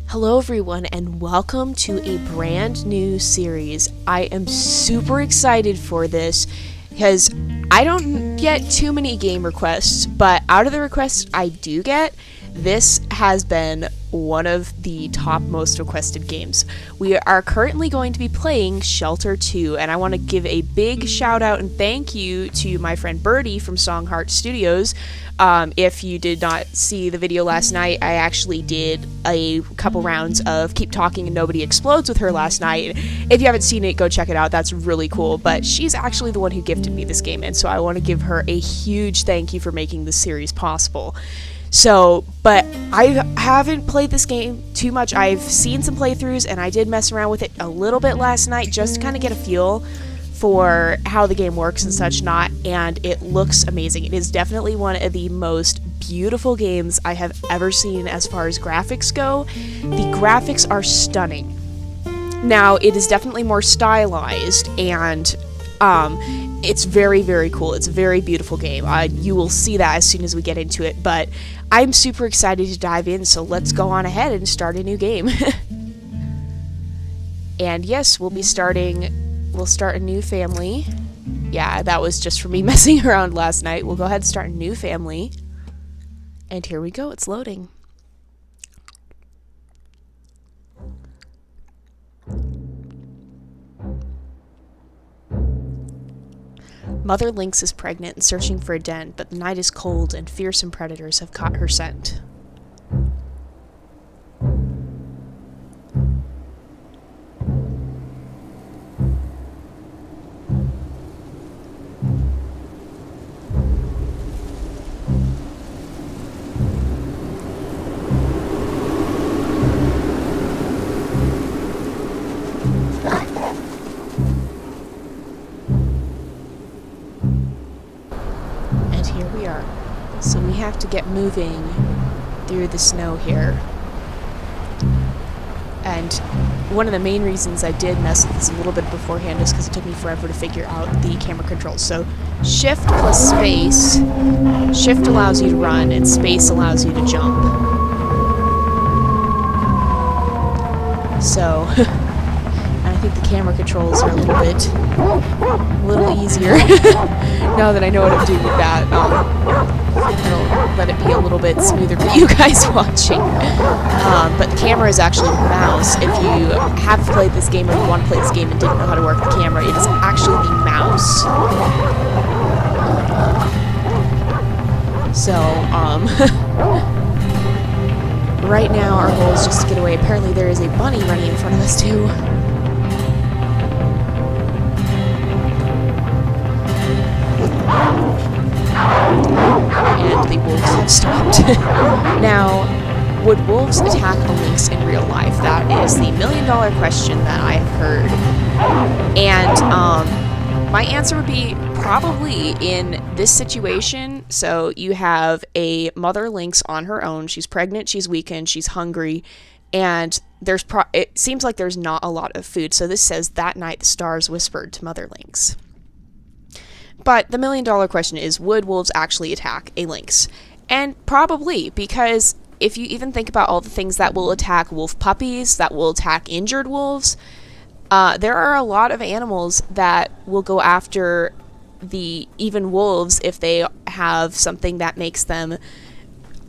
Hello everyone and welcome to a brand new series. I am super excited for this because I don't get too many game requests, but out of the requests I do get, this has been one of the top most requested games. We are currently going to be playing Shelter 2, and I want to give a big shout out and thank you to my friend Birdie from Songheart Studios. If you did not see the video last night, I actually did a couple rounds of Keep Talking and Nobody Explodes with her last night. If you haven't seen it, go check it out. That's really cool. But she's actually the one who gifted me this game, and so I want to give her a huge thank you for making this series possible. But I haven't played this game too much. I've seen some playthroughs, and I did mess around with it a little bit last night just to kind of get a feel for how the game works and such not, and it looks amazing. It is definitely one of the most beautiful games I have ever seen as far as graphics go. The graphics are stunning. Now, it is definitely more stylized, and it's very, very cool. It's a very beautiful game. You will see that as soon as we get into it, but I'm super excited to dive in, so let's go on ahead and start a new game. And yes, we'll start a new family. Yeah, that was just for me messing around last night. We'll go ahead and start a new family. And here we go, it's loading. Mother Lynx is pregnant and searching for a den, but the night is cold and fearsome predators have caught her scent. So we have to get moving through the snow here. And one of the main reasons I did mess with this a little bit beforehand is because it took me forever to figure out the camera controls. So shift plus space. Shift allows you to run and space allows you to jump. So I think the camera controls are a little easier now that I know what I'm doing with that. It'll let it be a little bit smoother for you guys watching. But the camera is actually the mouse. If you have played this game or you want to play this game and didn't know how to work the camera, it is actually the mouse. So, right now our goal is just to get away. Apparently there is a bunny running in front of us too. And the wolves have stopped. Now, would wolves attack a lynx in real life? That is the million-dollar question that I have heard. And my answer would be probably in this situation. So you have a mother lynx on her own. She's pregnant, she's weakened, she's hungry, and it seems like there's not a lot of food. So this says, that night the stars whispered to mother lynx. But the million-dollar question is, would wolves actually attack a lynx? And probably, because if you even think about all the things that will attack wolf puppies, that will attack injured wolves, there are a lot of animals that will go after even wolves if they have something that makes them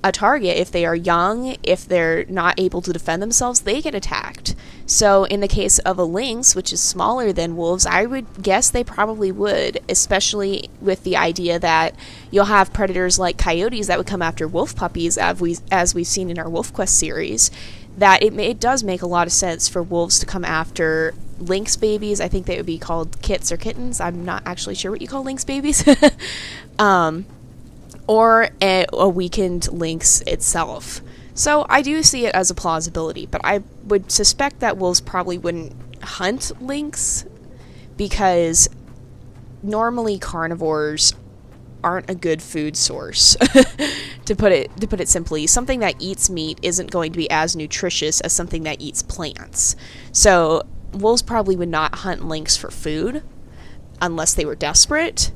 a target. If they are young, if they're not able to defend themselves, they get attacked. So in the case of a lynx, which is smaller than wolves, I would guess they probably would, especially with the idea that you'll have predators like coyotes that would come after wolf puppies, as we've seen in our Wolf Quest series, that it does make a lot of sense for wolves to come after lynx babies. I think they would be called kits or kittens. I'm not actually sure what you call lynx babies. Or a weakened lynx itself. So I do see it as a plausibility, but I would suspect that wolves probably wouldn't hunt lynx because normally carnivores aren't a good food source. to put it simply, something that eats meat isn't going to be as nutritious as something that eats plants. So wolves probably would not hunt lynx for food unless they were desperate,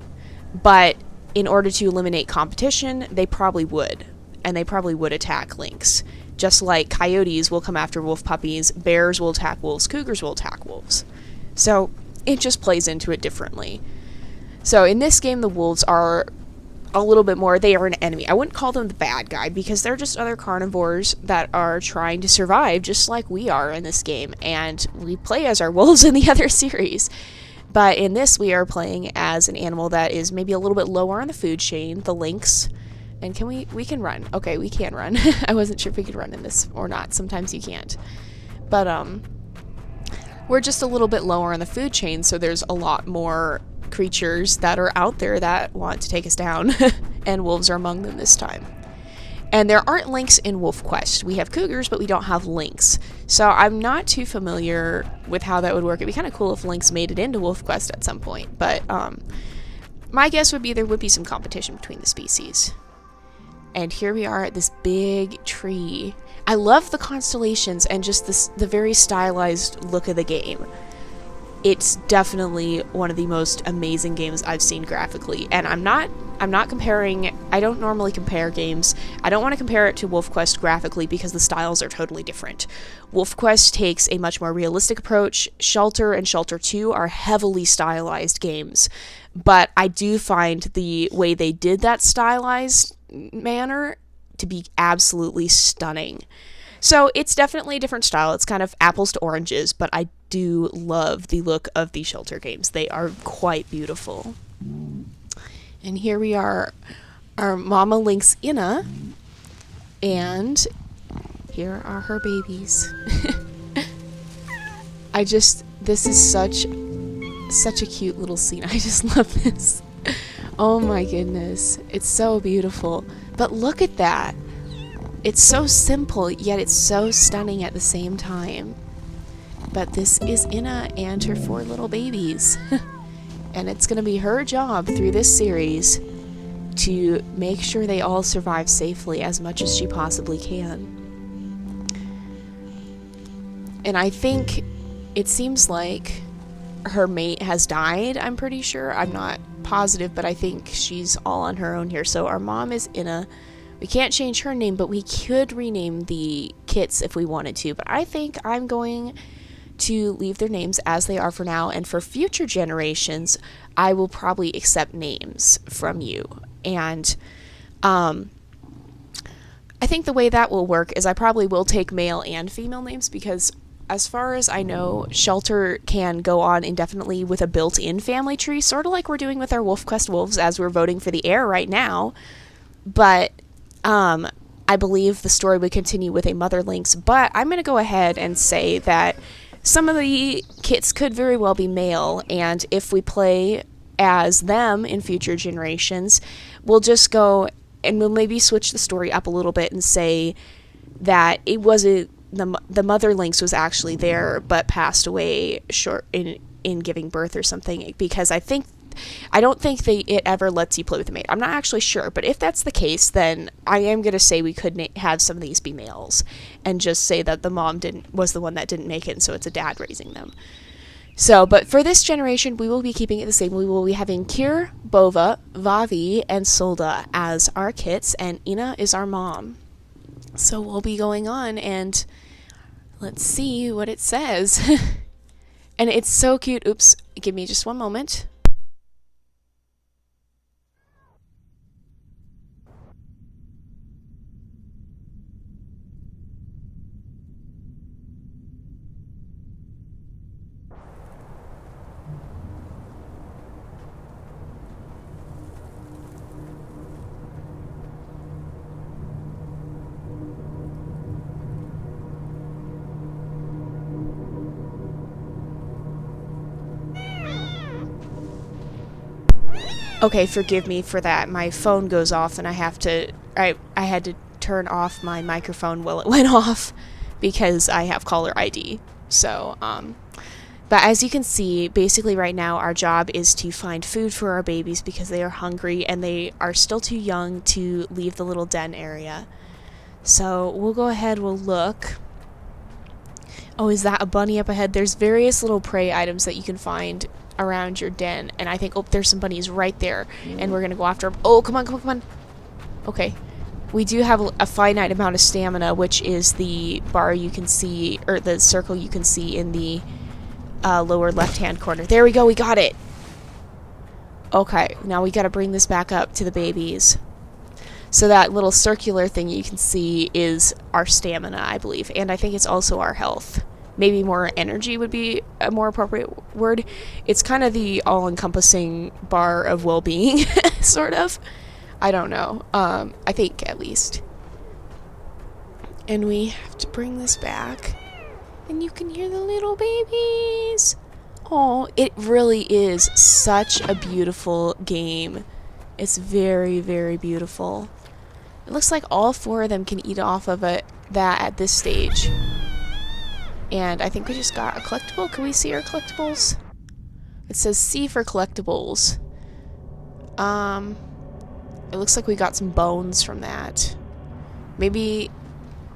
but in order to eliminate competition, they probably would. And they probably would attack lynx Just like coyotes will come after wolf puppies, bears will attack wolves, cougars will attack wolves. So it just plays into it differently. So in this game, the wolves are a little bit more, they are an enemy. I wouldn't call them the bad guy because they're just other carnivores that are trying to survive just like we are in this game, and we play as our wolves in the other series. But in this, we are playing as an animal that is maybe a little bit lower on the food chain, the lynx. And we can run. Okay, we can run. I wasn't sure if we could run in this or not. Sometimes you can't. But we're just a little bit lower on the food chain, so there's a lot more creatures that are out there that want to take us down, and wolves are among them this time. And there aren't lynx in Wolf Quest. We have cougars, but we don't have lynx. So I'm not too familiar with how that would work. It'd be kind of cool if lynx made it into Wolf Quest at some point, but my guess would be there would be some competition between the species. And here we are at this big tree. I love the constellations and just the very stylized look of the game. It's definitely one of the most amazing games I've seen graphically, and I'm not comparing. I don't normally compare games. I don't want to compare it to Wolf Quest graphically because the styles are totally different. Wolf Quest takes a much more realistic approach. Shelter and Shelter 2 are heavily stylized games, but I do find the way they did that stylized manner to be absolutely stunning. So it's definitely a different style. It's kind of apples to oranges, but I do love the look of the Shelter games. They are quite beautiful. And here we are, our mama lynx Inna, and here are her babies. This is such a cute little scene. I just love this. Oh my goodness. It's so beautiful. But look at that. It's so simple, yet it's so stunning at the same time. But this is Inna and her 4 little babies. And it's going to be her job through this series to make sure they all survive safely as much as she possibly can. And I think it seems like her mate has died, I'm pretty sure. I'm not positive, but I think she's all on her own here. So our mom is Inna. We can't change her name, but we could rename the kits if we wanted to. But I think I'm going to leave their names as they are for now, and for future generations, I will probably accept names from you. And I think the way that will work is I probably will take male and female names, because as far as I know, Shelter can go on indefinitely with a built-in family tree, sort of like we're doing with our Wolf Quest wolves as we're voting for the heir right now. But I believe the story would continue with a mother lynx, but I'm going to go ahead and say that some of the kits could very well be male, and if we play as them in future generations, we'll just go and we'll maybe switch the story up a little bit and say that it wasn't the mother lynx was actually there but passed away short in giving birth or something, because I don't think it ever lets you play with a mate. I'm not actually sure, but if that's the case, then I am going to say we could have some of these be males and just say that the mom was the one that didn't make it, and so it's a dad raising them. So, but for this generation, we will be keeping it the same. We will be having Kir, Bova, Vavi, and Solda as our kits, and Inna is our mom. So we'll be going on, and let's see what it says. And it's so cute. Oops, give me just one moment. Okay, forgive me for that. My phone goes off and I had to turn off my microphone while it went off because I have caller ID. So, but as you can see, basically right now our job is to find food for our babies because they are hungry and they are still too young to leave the little den area. So we'll go ahead, we'll look. Oh, is that a bunny up ahead? There's various little prey items that you can find around your den, and I think, oh, there's some bunnies right there, and we're gonna go after them. Oh, come on. Okay, we do have a finite amount of stamina, which is the bar you can see, or the circle you can see in the lower left-hand corner. There we go, we got it! Okay, now we gotta bring this back up to the babies. So that little circular thing you can see is our stamina, I believe, and I think it's also our health. Maybe more energy would be a more appropriate word. It's kind of the all-encompassing bar of well-being, sort of. I don't know. I think, at least. And we have to bring this back. And you can hear the little babies. Oh, it really is such a beautiful game. It's very, very beautiful. It looks like all 4 of them can eat off of that at this stage. And I think we just got a collectible. Can we see our collectibles? It says C for collectibles. It looks like we got some bones from that. Maybe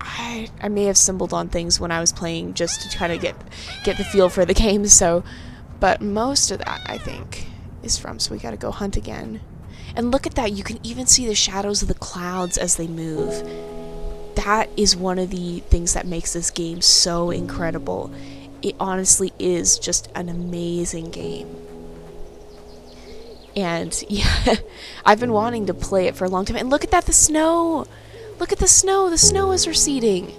I may have symboled on things when I was playing just to kind of get the feel for the game, so but most of that I think is from, so we gotta go hunt again. And look at that, you can even see the shadows of the clouds as they move. That is one of the things that makes this game so incredible. It honestly is just an amazing game. And yeah, I've been wanting to play it for a long time. And look at that, the snow! Look at the snow! The snow is receding!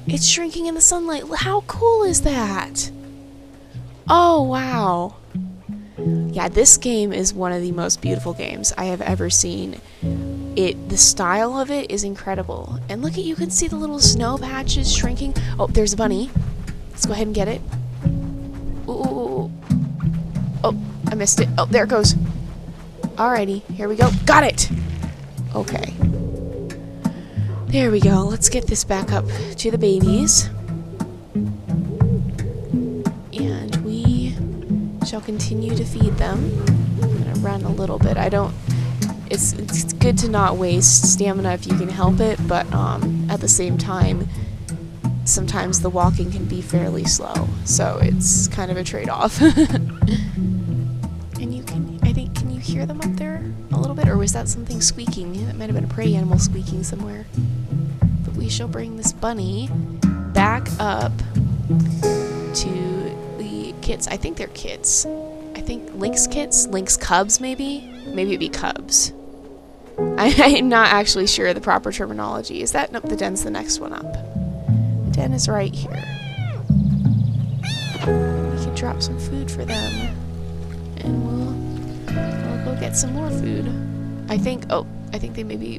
It's shrinking in the sunlight. How cool is that? Oh, wow. Yeah, this game is one of the most beautiful games I have ever seen. The style of it is incredible. And look at, you can see the little snow patches shrinking. Oh, there's a bunny. Let's go ahead and get it. Ooh. Oh, I missed it. Oh, there it goes. Alrighty, here we go. Got it! Okay. There we go. Let's get this back up to the babies. And we shall continue to feed them. I'm gonna run a little bit. It's good to not waste stamina if you can help it, but at the same time, sometimes the walking can be fairly slow, so it's kind of a trade-off. And can you hear them up there a little bit, or was that something squeaking? That might have been a prey animal squeaking somewhere. But we shall bring this bunny back up to the kits. I think they're kits. I think lynx kits? Lynx cubs, maybe? Maybe it'd be cubs. I'm not actually sure of the proper terminology. Is that? Nope, the den's the next one up. The den is right here. We can drop some food for them. And we'll go get some more food. I think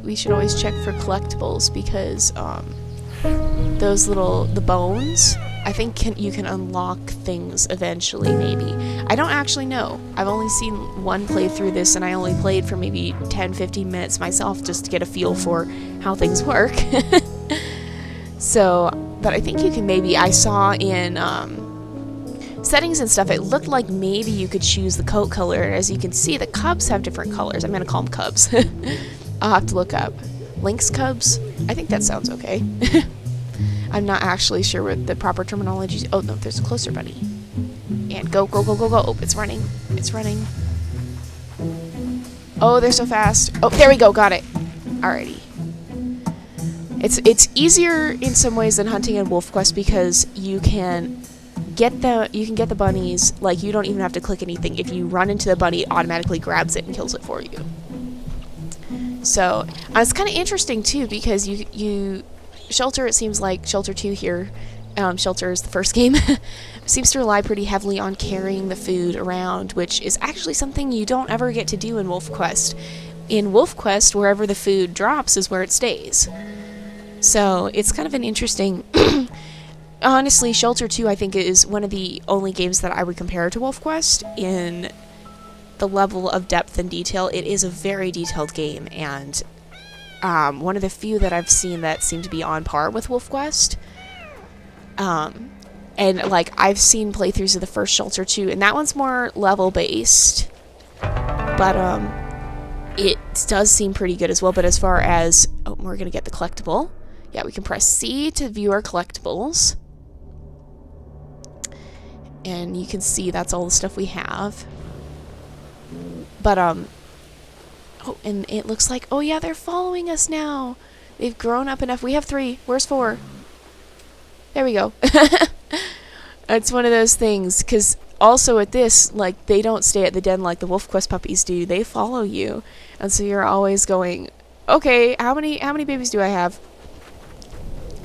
we should always check for collectibles, because the bones, I think you can unlock things eventually, maybe. I don't actually know. I've only seen one playthrough this, and I only played for maybe 10-15 minutes myself just to get a feel for how things work. So, but I think you can maybe, I saw in settings and stuff, it looked like maybe you could choose the coat color, and as you can see, the cubs have different colors. I'm gonna call them cubs. I'll have to look up. Lynx cubs? I think that sounds okay. I'm not actually sure what the proper terminology is. Oh no, there's a closer bunny. And go, go, go, go, go. Oh, it's running. It's running. Oh, they're so fast. Oh, there we go, got it. Alrighty. It's easier in some ways than hunting in Wolf Quest, because you can get the bunnies, like, you don't even have to click anything. If you run into the bunny, it automatically grabs it and kills it for you. So it's kind of interesting too, because you Shelter, it seems like Shelter 2 here, Shelter is the first game, seems to rely pretty heavily on carrying the food around, which is actually something you don't ever get to do in Wolf Quest. In Wolf Quest, wherever the food drops is where it stays. So it's kind of an interesting... Honestly, Shelter 2, I think, is one of the only games that I would compare to Wolf Quest in the level of depth and detail. It is a very detailed game, and one of the few that I've seen that seem to be on par with Wolf Quest. And, like, I've seen playthroughs of the first Shelter 2, and that one's more level-based. But, it does seem pretty good as well. But as far as... Oh, we're gonna get the collectible. Yeah, we can press C to view our collectibles. And you can see that's all the stuff we have. But, Oh, and it looks like, oh yeah, they're following us now. They've grown up enough. We have 3. Where's 4? There we go. It's one of those things, because also at this, like, they don't stay at the den like the WolfQuest puppies do. They follow you. And so you're always going, okay, how many babies do I have?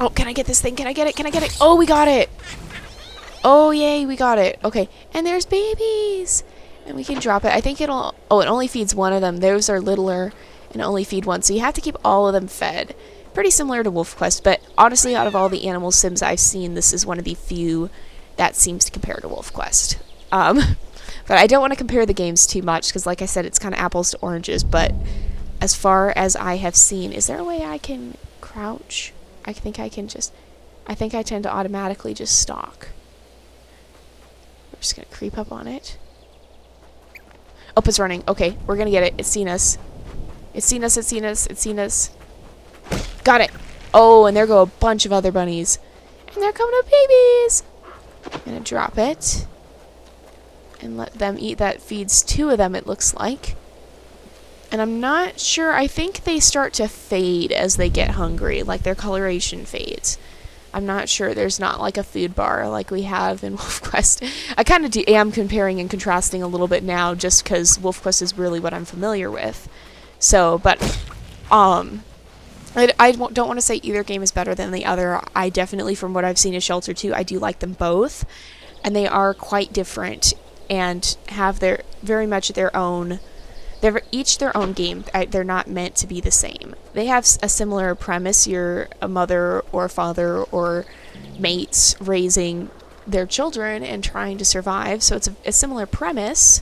Oh, can I get this thing? Can I get it? Can I get it? Oh, we got it. Oh, yay, we got it. Okay, and there's babies. And we can drop it. I think it'll... Oh, it only feeds one of them. Those are littler and only feed one. So you have to keep all of them fed. Pretty similar to WolfQuest, but honestly, out of all the animal sims I've seen, this is one of the few that seems to compare to WolfQuest. But I don't want to compare the games too much, because like I said, it's kind of apples to oranges. But as far as I have seen, is there a way I can crouch? I think I can just... I think I tend to automatically just stalk. We're just going to creep up on it. Oh, it's running. Okay, we're going to get it. It's seen us. It's seen us, it's seen us, it's seen us. Got it. Oh, and there go a bunch of other bunnies. And they're coming up babies. I'm going to drop it. And let them eat. That feeds 2 of them, it looks like. And I'm not sure. I think they start to fade as they get hungry. Like their coloration fades. I'm not sure. There's not like a food bar like we have in WolfQuest. I kind of am comparing and contrasting a little bit now just because WolfQuest is really what I'm familiar with. So, but, I don't want to say either game is better than the other. I definitely, from what I've seen of Shelter 2, I do like them both. And they are quite different and have their, very much their own... They're each their own game. They're not meant to be the same. They have a similar premise. You're a mother or father or mates raising their children and trying to survive. So it's a similar premise,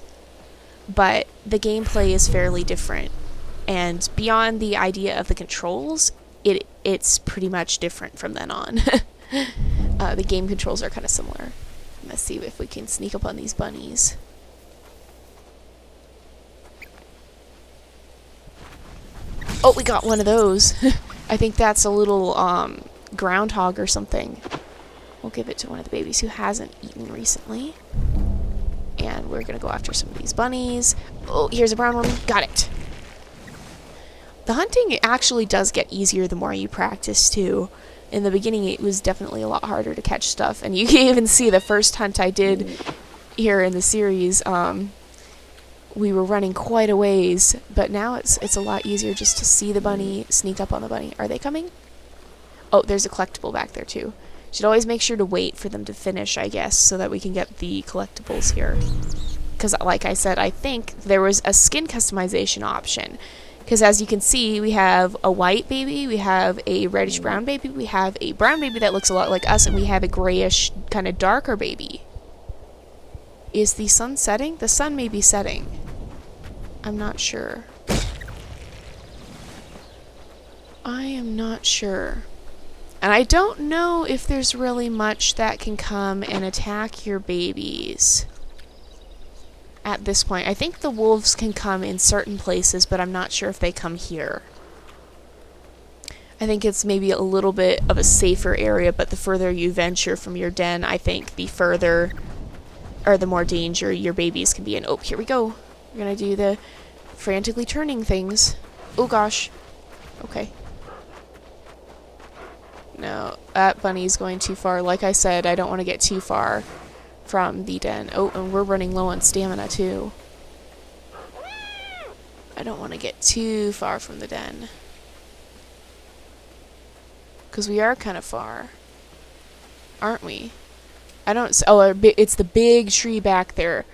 but the gameplay is fairly different. And beyond the idea of the controls, it's pretty much different from then on. The game controls are kind of similar. Let's see if we can sneak up on these bunnies. Oh, we got one of those. I think that's a little groundhog or something. We'll give it to one of the babies who hasn't eaten recently. And we're going to go after some of these bunnies. Oh, here's a brown one. Got it. The hunting actually does get easier the more you practice, too. In the beginning, it was definitely a lot harder to catch stuff. And you can even see the first hunt I did here in the series, we were running quite a ways, but now it's a lot easier just to see the bunny, sneak up on the bunny. Are they coming? Oh, there's a collectible back there too. Should always make sure to wait for them to finish, I guess, so that we can get the collectibles here. Because like I said, I think there was a skin customization option. Because as you can see, we have a white baby, we have a reddish-brown baby, we have a brown baby that looks a lot like us, and we have a grayish, kind of darker baby. Is the sun setting? The sun may be setting. I'm not sure. I am not sure. And I don't know if there's really much that can come and attack your babies at this point. I think the wolves can come in certain places, but I'm not sure if they come here. I think it's maybe a little bit of a safer area, but the further you venture from your den, I think the further, or the more danger your babies can be in. Oh, here we go. We're gonna do the frantically turning things. Oh gosh. Okay. No, that bunny's going too far. Like I said, I don't want to get too far from the den. Oh, and we're running low on stamina too. I don't want to get too far from the den. Because we are kind of far. Aren't we? I don't... Oh, it's the big tree back there.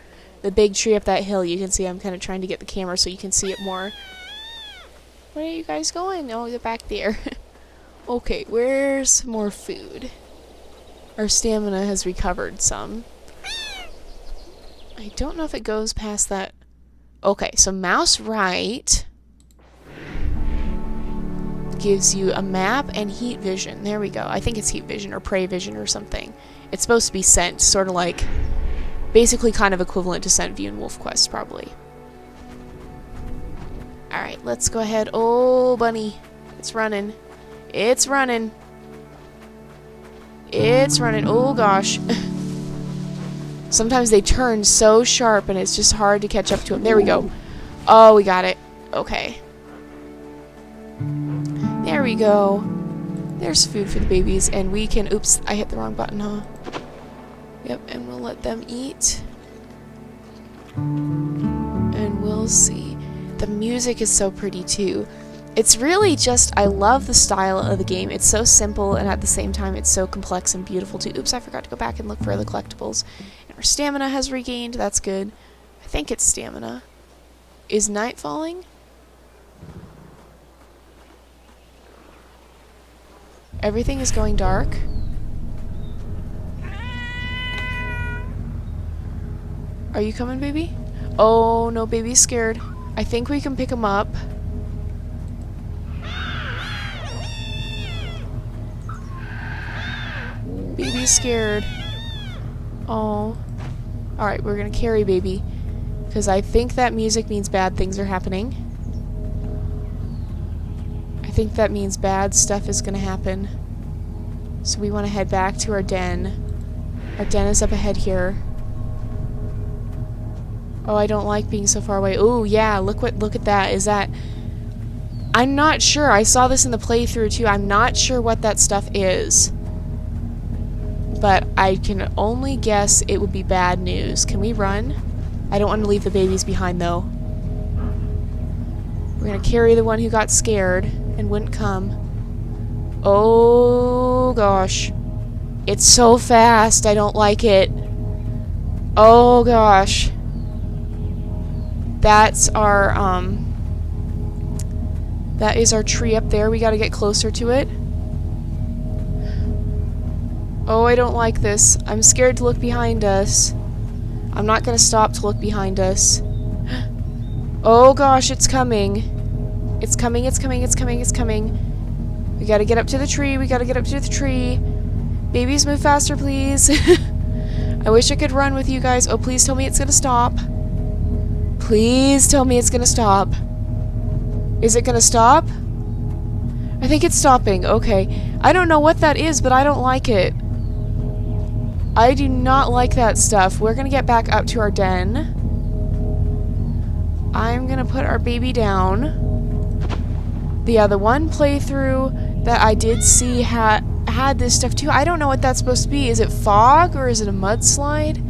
The big tree up that hill. You can see I'm kind of trying to get the camera so you can see it more. Where are you guys going? Oh, they're back there. Okay, where's more food? Our stamina has recovered some. I don't know if it goes past that. Okay, so mouse right gives you a map and heat vision. There we go. I think it's heat vision or prey vision or something. It's supposed to be scent, sort of like, basically kind of equivalent to scent view in WolfQuest, probably. Alright, let's go ahead. Oh, bunny. It's running. It's running. It's running. Oh, gosh. Sometimes they turn so sharp and it's just hard to catch up to them. There we go. Oh, we got it. Okay. we go. There's food for the babies, and we can... Oops, I hit the wrong button, huh? Yep, and we'll let them eat. And we'll see. The music is so pretty, too. It's really just... I love the style of the game. It's so simple, and at the same time, it's so complex and beautiful, too. Oops, I forgot to go back and look for the collectibles. And our stamina has regained. That's good. I think it's stamina. Is night falling? Everything is going dark. Are you coming, baby? Oh, no, baby's scared. I think we can pick him up. Baby's scared. Oh. Alright, we're gonna carry baby. Because I think that music means bad things are happening. I think that means bad stuff is gonna happen. So we want to head back to our den. Our den is up ahead here. Oh, I don't like being so far away. Oh, yeah, look at that. Is that... I'm not sure. I saw this in the playthrough, too. I'm not sure what that stuff is. But I can only guess it would be bad news. Can we run? I don't want to leave the babies behind, though. We're going to carry the one who got scared and wouldn't come. Oh, gosh. It's so fast. I don't like it. Oh, gosh. That's our, that is our tree up there. We gotta get closer to it. Oh, I don't like this. I'm scared to look behind us. I'm not gonna stop to look behind us. Oh gosh, it's coming. It's coming, it's coming, it's coming, it's coming. We gotta get up to the tree, we gotta get up to the tree. Babies, move faster, please. I wish I could run with you guys. Oh, please tell me it's gonna stop. Please tell me it's gonna stop. Is it gonna stop? I think it's stopping. Okay. I don't know what that is, but I don't like it. I do not like that stuff. We're gonna get back up to our den. I'm gonna put our baby down. The other one playthrough that I did see had this stuff too. I don't know what that's supposed to be. Is it fog or is it a mudslide?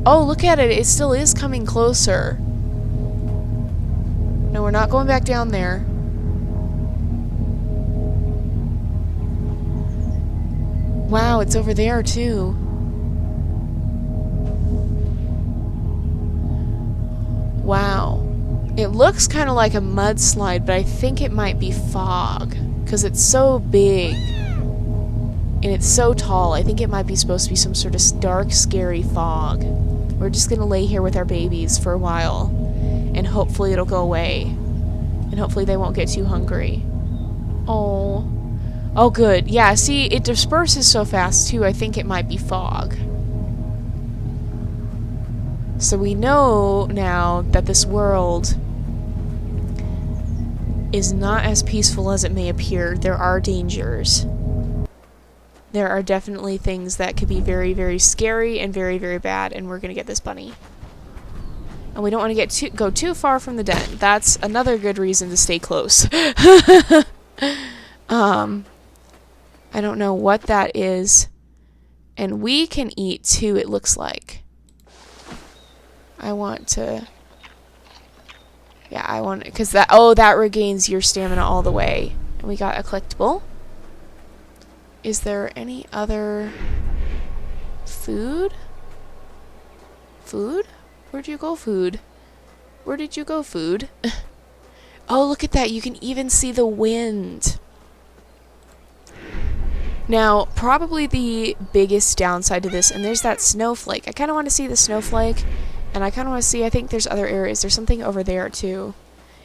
Oh, look at it. It still is coming closer. No, we're not going back down there. Wow, it's over there too. Wow. It looks kind of like a mudslide, but I think it might be fog. Because it's so big. And it's so tall. I think it might be supposed to be some sort of dark, scary fog. We're just gonna lay here with our babies for a while. And hopefully it'll go away. And hopefully they won't get too hungry. Oh. Oh, good. Yeah, see, it disperses so fast, too. I think it might be fog. So we know now that this world is not as peaceful as it may appear. There are dangers. There are definitely things that could be very, very scary and very, very bad, and we're gonna get this bunny. And we don't want to go too far from the den. That's another good reason to stay close. I don't know what that is. And we can eat too, it looks like. I want to... Yeah, I want... Because that... Oh, that regains your stamina all the way. And we got a collectible. Is there any other... food? Food? Where'd you go, food? Where did you go, food? Oh, look at that. You can even see the wind. Now, probably the biggest downside to this, and there's that snowflake. I kind of want to see the snowflake, and I kind of want to see, I think there's other areas. There's something over there, too.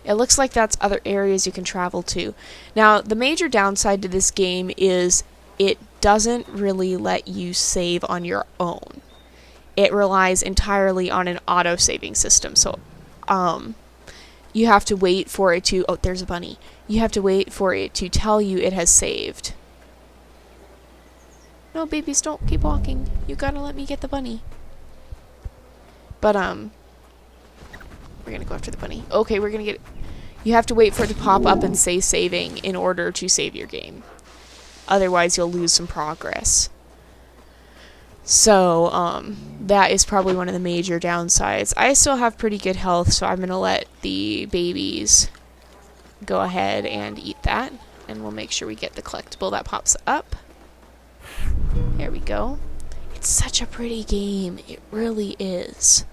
It looks like that's other areas you can travel to. Now, the major downside to this game is it doesn't really let you save on your own. It relies entirely on an auto-saving system, so, you have to wait for it to... Oh, there's a bunny. You have to wait for it to tell you it has saved. No, babies, don't keep walking. You gotta let me get the bunny. But, we're gonna go after the bunny. Okay, we're gonna get... You have to wait for it to pop up and say saving in order to save your game. Otherwise, you'll lose some progress. So, that is probably one of the major downsides. I still have pretty good health, so I'm going to let the babies go ahead and eat that. And we'll make sure we get the collectible that pops up. There we go. It's such a pretty game. It really is.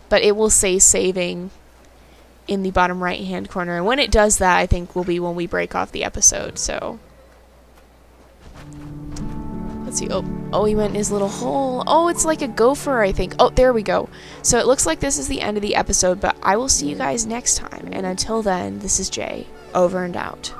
But it will say saving in the bottom right hand corner. And when it does that, I think will be when we break off the episode. So let's see. Oh, he went in his little hole. Oh, it's like a gopher, I think. Oh, there we go. So it looks like this is the end of the episode, but I will see you guys next time. And until then, this is Jay, over and out.